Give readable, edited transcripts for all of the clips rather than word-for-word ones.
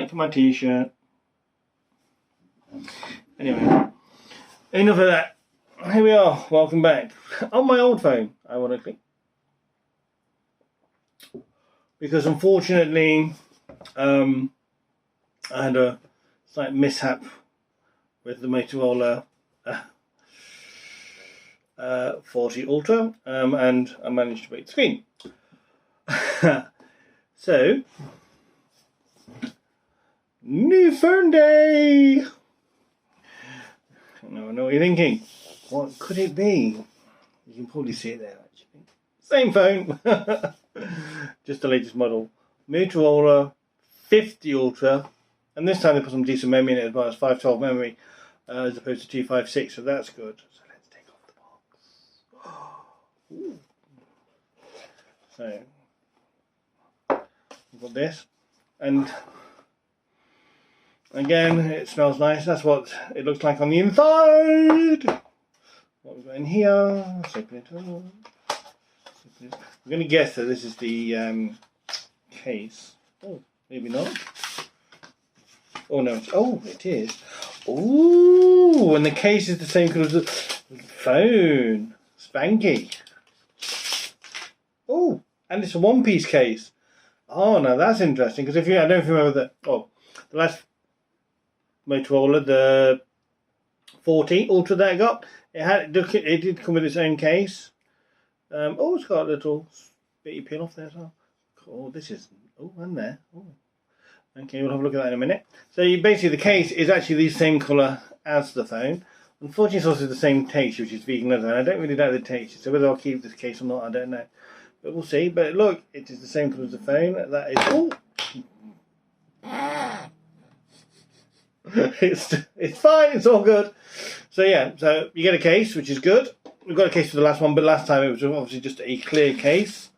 like my t-shirt. Anyway, enough of that. Here we are, welcome back. On my old phone, ironically. Because unfortunately, I had a slight mishap with the Motorola 40 Ultra, and I managed to break the screen. So, new phone day! I know what you're thinking. What could it be? You can probably see it there actually. Same phone, just the latest model. Motorola 50 Ultra, and this time they put some decent memory in it as well. It's 512 memory as opposed to 256, so that's good. So let's take off the box. Ooh. So we've got this, and again it smells nice. That's what it looks like on the inside. What we've got in here. I'm going to guess that this is the case. Oh, maybe not. Oh no! It is. Ooh, and the case is the same colour as the phone. Spanky. Oh, and it's a one-piece case. Oh, now that's interesting, because I don't know if you remember the last Motorola, the 40 Ultra that I got, it did come with its own case. It's got a little bitty pin off there as well. Oh, this is, and there. Oh. Okay, we'll have a look at that in a minute. So basically the case is actually the same colour as the phone. Unfortunately it's also the same taste, which is vegan leather, and I don't really like the taste, so whether I'll keep this case or not, I don't know. But we'll see. But look, it is the same colour as the phone. That is, it's fine, it's all good. So yeah, so you get a case, which is good. We've got a case for the last one, but last time it was obviously just a clear case.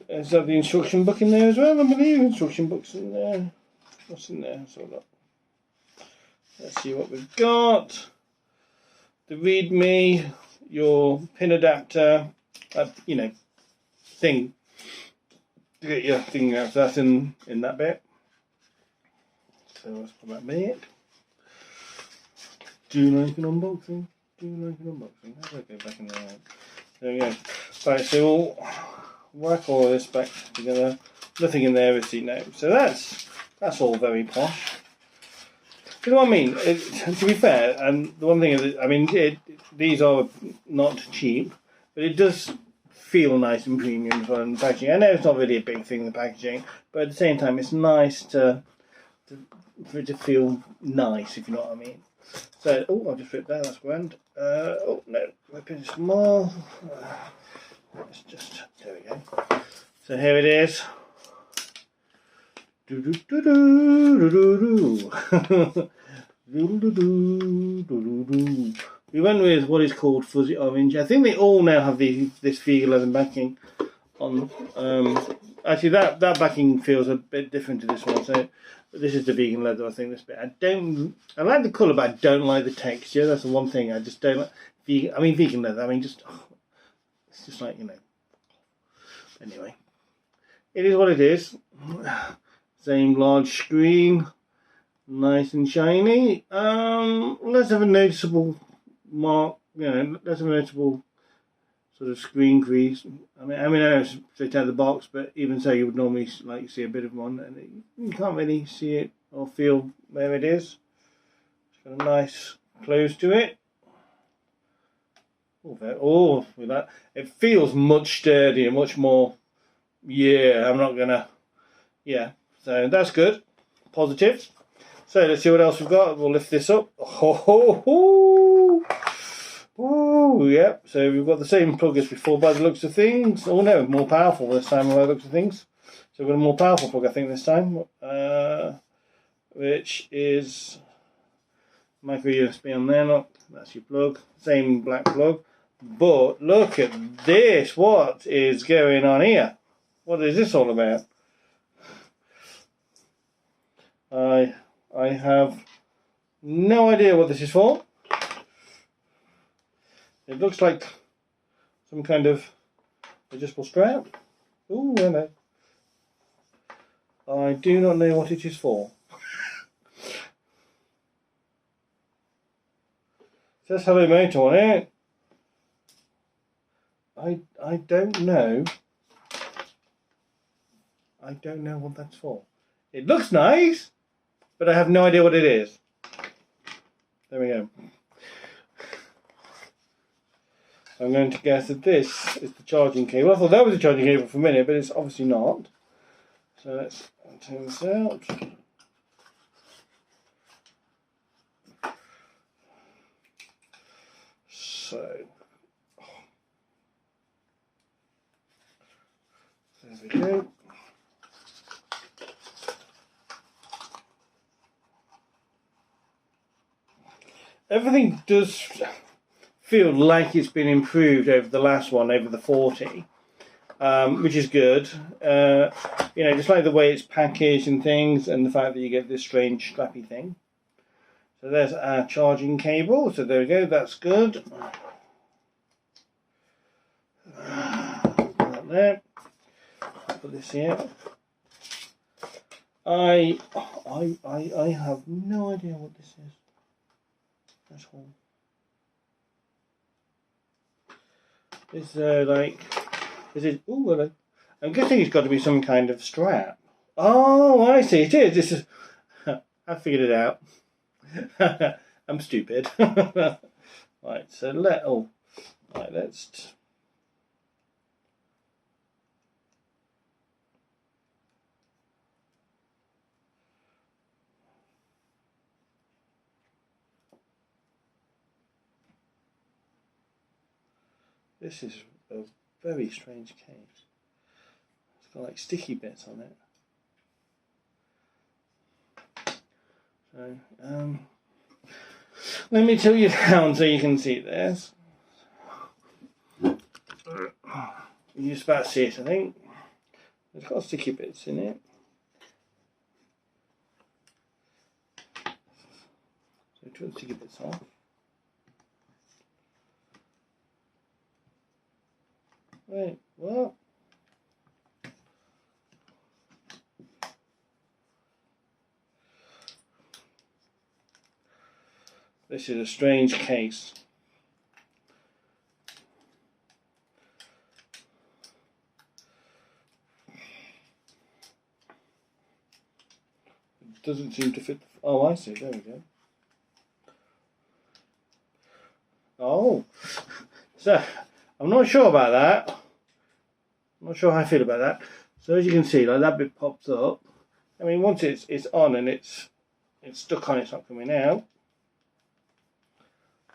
Is that the instruction book in there as well? I believe instruction book's in there. What's in there? Let's see what we've got. The README, your pin adapter, thing to get your thing out. So that's in that bit. So let's put that bit. Do you like an unboxing? Do you like an unboxing? How do I go back in there? There we go. Right, so we'll whack all this back together. Nothing in there is so that's all very posh. You know what I mean? To be fair, and the one thing is, I mean, these are not cheap, but it does feel nice and premium as well in the packaging. I know it's not really a big thing in the packaging, but at the same time, it's nice for it to feel nice, if you know what I mean. So, I've just ripped that. That's grand. No, my pin is small. Let's just, there we go. So here it is. We went with what is called fuzzy orange. I think they all now have this vegan leather backing on. Actually, that backing feels a bit different to this one. So this is the vegan leather. I think this bit. I like the colour, but I don't like the texture. That's the one thing I just don't like. Vegan leather. It's just like, Anyway, it is what it is. Same large screen, nice and shiny. Less of a noticeable mark, less of a noticeable sort of screen crease. I know it's straight out of the box, but even so, you would normally see a bit of one, and you can't really see it or feel where it is. It's got a nice close to it. With that, it feels much sturdier, much more. So that's good, positive. So let's see what else we've got. We'll lift this up. Yep. So we've got the same plug as before by the looks of things. Oh no, more powerful this time by the looks of things. So we've got a more powerful plug, I think, this time, which is micro USB on there. Look, that's your plug. Same black plug. But look at this. What is going on here? What is this all about? I have no idea what this is for. It looks like some kind of adjustable strap. Ooh, hello. I do not know what it is for. It says hello motor on it. I don't know. I don't know what that's for. It looks nice, but I have no idea what it is. There we go. I'm going to guess that this is the charging cable. I thought that was a charging cable for a minute, but it's obviously not. So let's turn this out. So there we go. Everything does feel like it's been improved over the last one, over the 40, which is good. You know, just like the way it's packaged and things, and the fact that you get this strange strappy thing. So there's our charging cable. So there we go. That's good. Put that there. Put this here. I have no idea what this is. That's all. It's like, is it? Oh, well, I'm guessing it's got to be some kind of strap. Oh, I see. It is. This is. I figured it out. I'm stupid. Right. So right. Let's. This is a very strange case. It's got like sticky bits on it. So, let me tilt you down so you can see this. You just about see it, I think. It's got sticky bits in it. So turn the sticky bits off. Right, well, this is a strange case. It doesn't seem to fit. Oh, I see. There we go. Oh, so I'm not sure about that. I'm not sure how I feel about that. So as you can see, like that bit pops up. I mean, once it's on and it's stuck on, it's not coming out.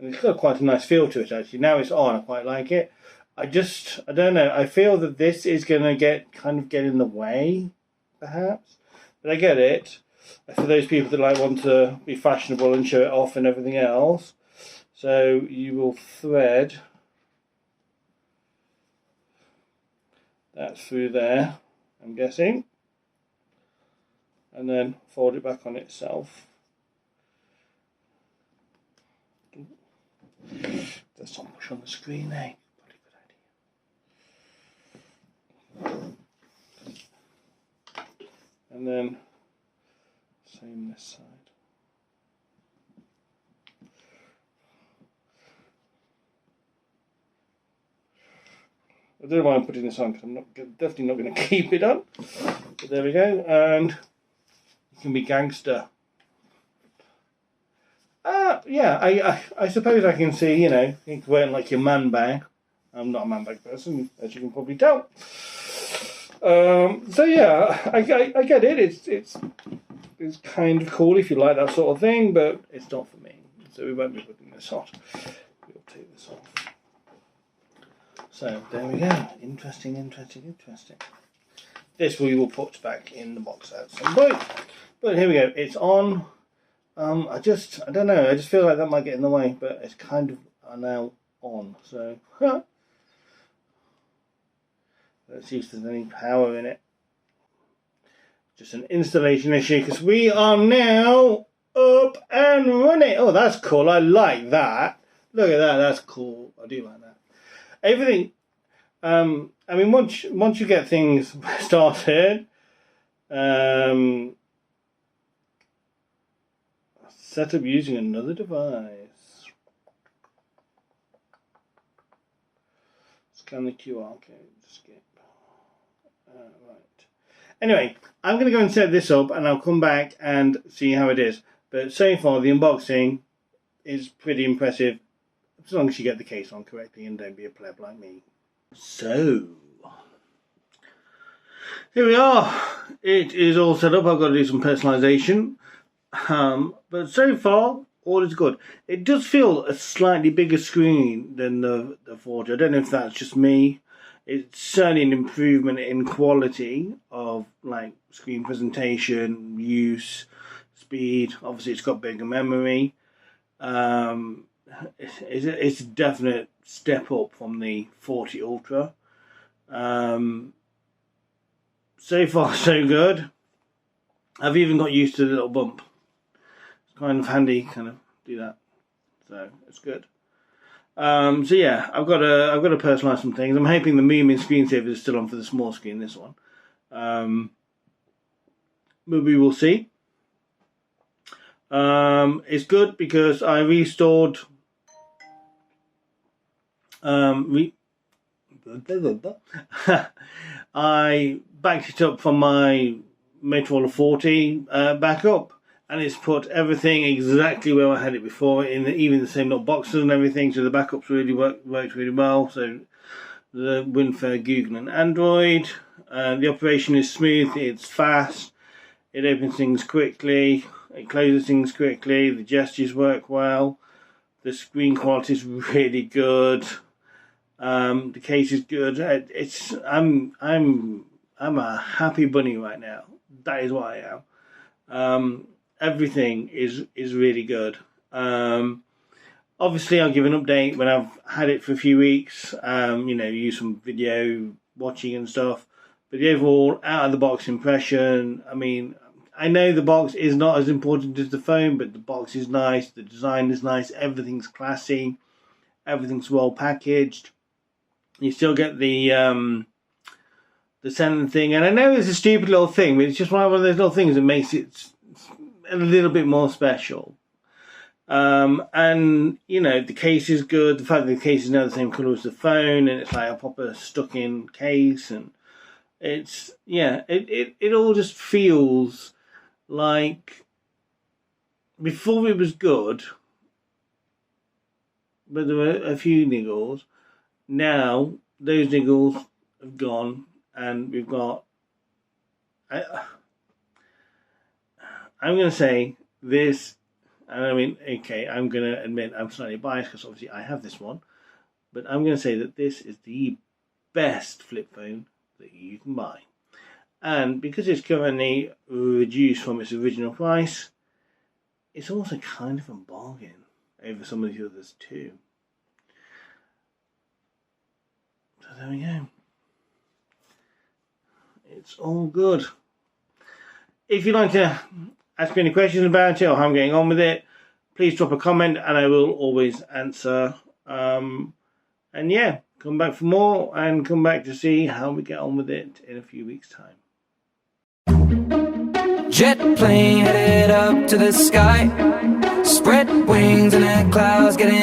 And it's got quite a nice feel to it actually. Now it's on, I quite like it. I don't know. I feel that this is going to get in the way, perhaps. But I get it. For those people that like want to be fashionable and show it off and everything else. So you will thread that through there, I'm guessing, and then fold it back on itself. There's not much on the screen, eh? Probably a good idea. And then same this side. I don't know why I'm putting this on because I'm definitely not going to keep it on. But there we go, and you can be gangster. Yeah, I suppose I can see, you know, you can wear it like your man bag. I'm not a man bag person, as you can probably tell. So yeah, I get it. It's kind of cool if you like that sort of thing, but it's not for me. So we won't be putting this on. We'll take this off. So there we go. Interesting. This we will put back in the box at some point. But here we go. It's on. I don't know. I just feel like that might get in the way, but it's kind of now on. So let's see if there's any power in it. Just an installation issue because we are now up and running. Oh, that's cool. I like that. Look at that. That's cool. I do like that. Everything. I mean, once you get things started, Set up using another device. Scan the QR code. Skip. Right. Anyway, I'm going to go and set this up, and I'll come back and see how it is. But so far, the unboxing is pretty impressive, as long as you get the case on correctly and don't be a pleb like me. So, here we are. It is all set up. I've got to do some personalisation. But so far, all is good. It does feel a slightly bigger screen than the 40. I don't know if that's just me. It's certainly an improvement in quality of like screen presentation, use, speed. Obviously, it's got bigger memory. It's a definite step up from the 40 Ultra. So far, so good. I've even got used to the little bump. It's kind of handy, kind of do that. So it's good. So yeah, I've got to personalise some things. I'm hoping the movement screensaver is still on for the small screen. This one, but we will see. It's good because I restored. I backed it up from my Motorola 40 backup, and it's put everything exactly where I had it before, even the same little boxes and everything. So the backups really worked really well. So the Winfair, Google, and Android. The operation is smooth. It's fast. It opens things quickly. It closes things quickly. The gestures work well. The screen quality is really good. The case is good. I'm a happy bunny right now. That is what I am. Everything is really good. Obviously, I'll give an update when I've had it for a few weeks. Use some video watching and stuff. But the overall out of the box impression, I mean, I know the box is not as important as the phone, but the box is nice, the design is nice, everything's classy, everything's well packaged. You still get the center thing, and I know it's a stupid little thing, but it's just one of those little things that makes it a little bit more special. And the case is good. The fact that the case is now the same colour as the phone, and it's like a proper stuck-in case, and it all just feels like before it was good, but there were a few niggles. Now those niggles have gone, and we've got. I'm going to say this, and I mean, okay, I'm going to admit I'm slightly biased because obviously I have this one, but I'm going to say that this is the best flip phone that you can buy. And because it's currently reduced from its original price, it's also kind of a bargain over some of the others too. So there we go. It's all good. If you'd like to ask me any questions about it or how I'm getting on with it, please drop a comment and I will always answer. And yeah, come back for more and come back to see how we get on with it in a few weeks' time. Jet plane headed up to the sky, spread wings and the clouds getting